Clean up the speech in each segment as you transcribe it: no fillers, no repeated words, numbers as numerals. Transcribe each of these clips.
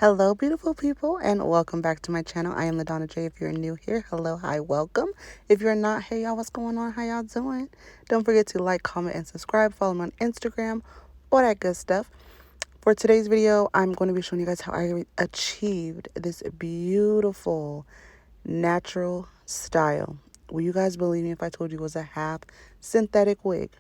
Hello, beautiful people, and welcome back to my channel. I am LaDonna J. If you're new here, hello, hi, welcome. If you're not, hey, y'all, what's going on? How y'all doing? Don't forget to like, comment, and subscribe. Follow me on Instagram, all that good stuff. For today's video, I'm going to be showing you guys how I achieved this beautiful natural style. Will you guys believe me if I told you it was a half synthetic wig?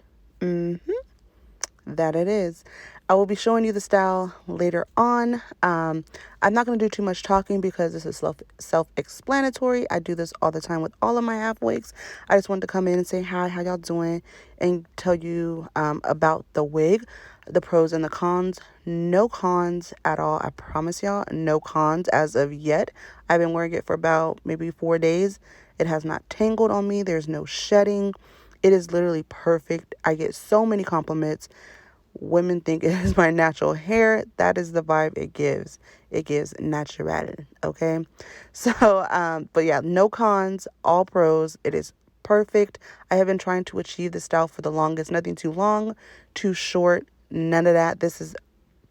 That it is. I will be showing you the style later on. I'm not going to do too much talking because this is self-explanatory. I do this all the time with all of my half wigs. I just wanted to come in and say hi, how y'all doing, and tell you about the wig, the pros and the cons. No cons at all. I promise y'all, no cons as of yet. I've been wearing it for about maybe 4 days. It has not tangled on me. There's no shedding. It is literally perfect. I get so many compliments. Women think it is my natural hair. That is the vibe it gives. It gives natural, okay? So, but yeah, no cons, all pros. It is perfect. I have been trying to achieve this style for the longest. Nothing too long, too short, none of that. This is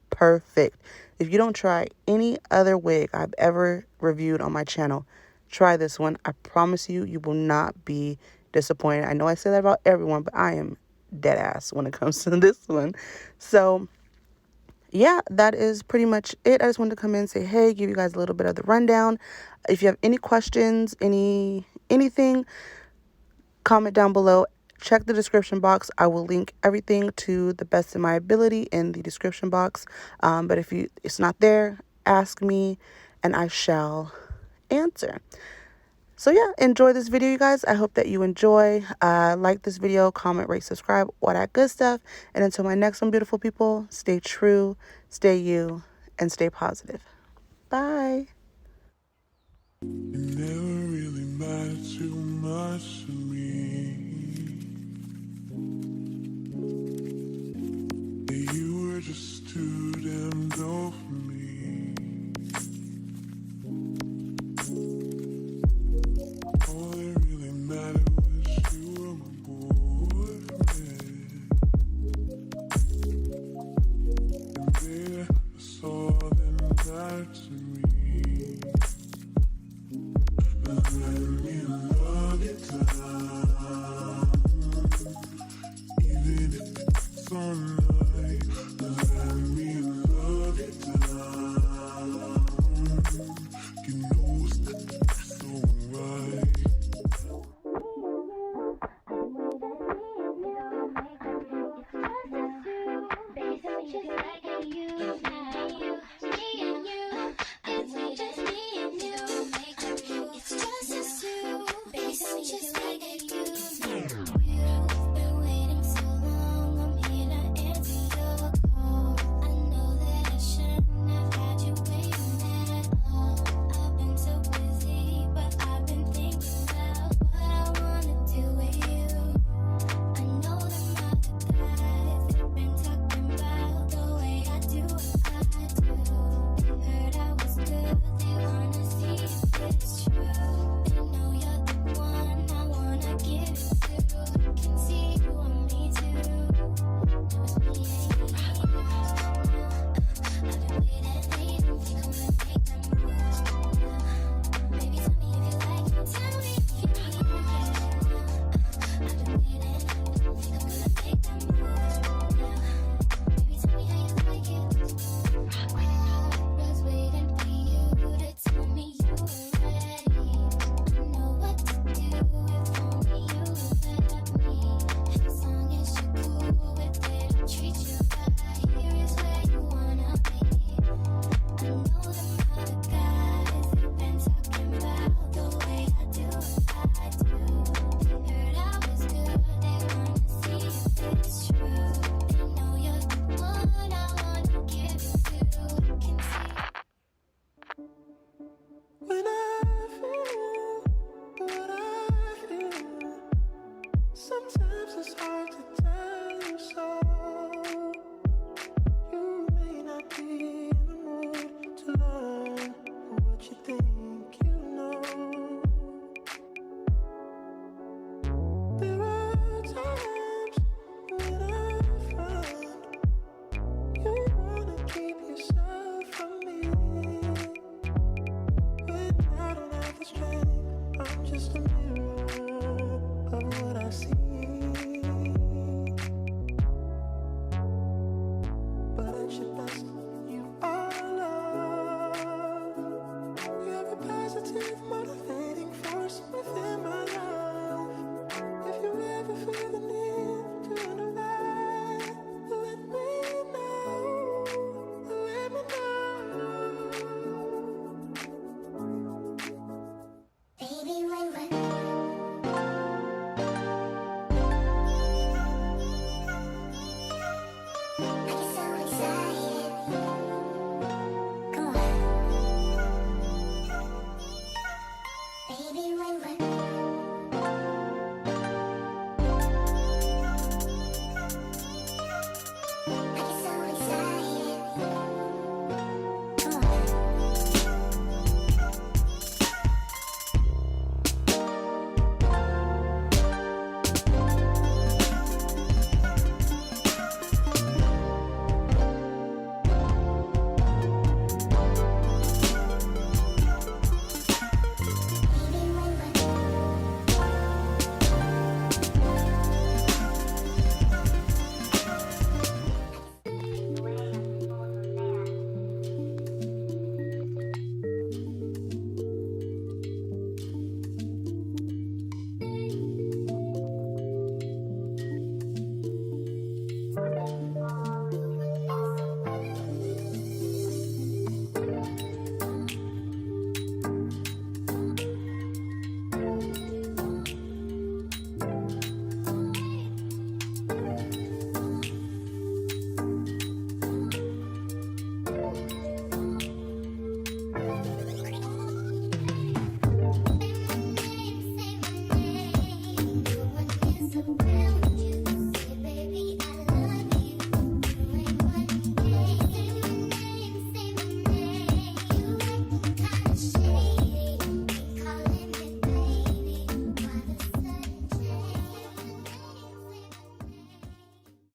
perfect. If you don't try any other wig I've ever reviewed on my channel, try this one. I promise you, you will not be disappointed. I know I say that about everyone, but I am dead ass when it comes to this one. So yeah, that is pretty much it. I just wanted to come in and say hey, give you guys a little bit of the rundown. If you have any questions, anything, comment down below. Check the description box. I will link everything to the best of my ability in the description box. But if it's not there, ask me and I shall answer. So yeah, enjoy this video, you guys. I hope that you enjoy. Like this video, comment, rate, subscribe, all that good stuff. And until my next one, beautiful people, stay true, stay you, and stay positive. Bye. You never really mattered too much to me. You were just too damn dope for me. All that really mattered was you were my boyfriend. And baby, that's all that mattered to me. But let me love you down, even if it's on